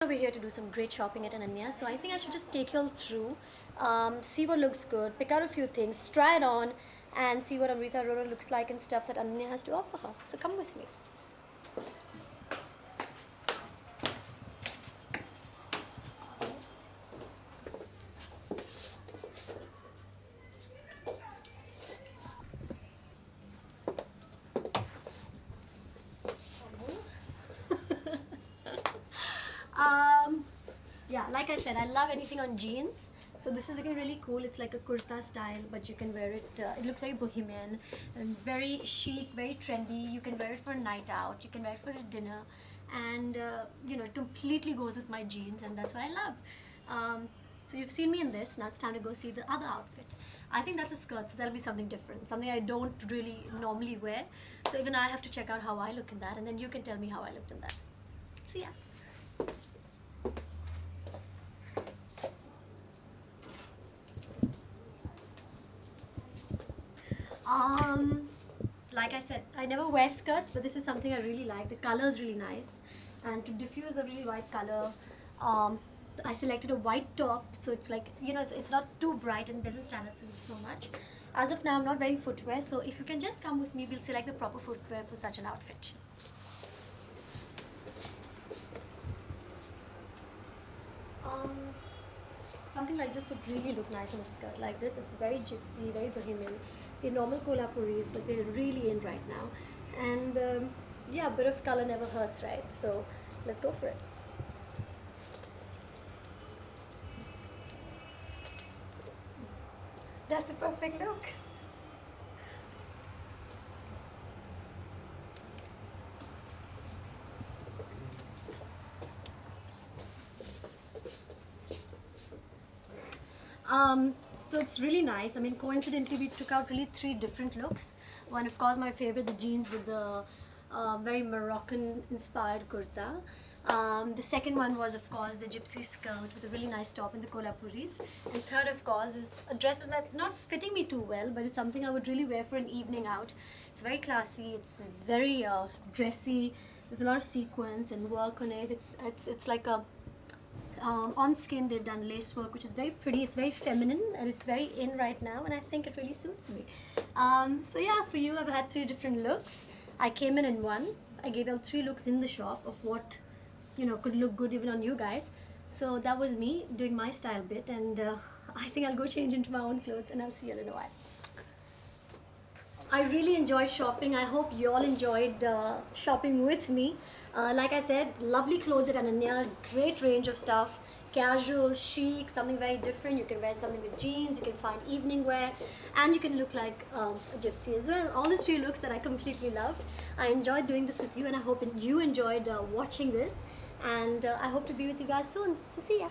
we're here to do some great shopping at Ananya, so I think I should just take you all through, see what looks good, pick out a few things, try it on, and see what Amrita Arora looks like and stuff that Ananya has to offer her. So come with me. Yeah, like I said, I love anything on jeans. So this is looking really cool. It's like a kurta style, but you can wear it. It looks very bohemian and very chic, very trendy. You can wear it for a night out. You can wear it for a dinner, and it completely goes with my jeans, and that's what I love. So you've seen me in this. Now it's time to go see the other outfit. I think that's a skirt, so that'll be something different, something I don't really normally wear. So even I have to check out how I look in that, and then you can tell me how I looked in that. See ya. Like I said, I never wear skirts, but this is something I really like. The color is really nice, and to diffuse the really white color, I selected a white top, so it's like, it's not too bright and doesn't stand out so much. As of now, I'm not wearing footwear, so if you can just come with me, we'll select the proper footwear for such an outfit. Something like this would really look nice on a skirt like this. It's very gypsy, very bohemian. They're normal Kolhapuris, but they're really in right now. And yeah, a bit of color never hurts, right? So let's go for it. That's a perfect look. So it's really nice. I mean, coincidentally, we took out really 3 different looks. One, of course, my favorite, the jeans with the very Moroccan-inspired kurta. The second one was, of course, the gypsy skirt with a really nice top in the Kolhapuris. And third, of course, is a dress that's not fitting me too well, but it's something I would really wear for an evening out. It's very classy. It's very dressy. There's a lot of sequins and work on it. It's like a on skin they've done lace work, which is very pretty. It's very feminine and it's very in right now, and I think it really suits me. So yeah, for you, I've had 3 different looks. I came in one. I gave out 3 looks in the shop of what could look good even on you guys. So that was me doing my style bit, and I think I'll go change into my own clothes, and I'll see you in a while. I really enjoyed shopping. I hope you all enjoyed shopping with me. Like I said, lovely clothes at Ananya, great range of stuff, casual, chic, something very different. You can wear something with jeans, you can find evening wear, and you can look like a gypsy as well. All the 3 looks that I completely loved. I enjoyed doing this with you, and I hope you enjoyed watching this, and I hope to be with you guys soon. So see ya.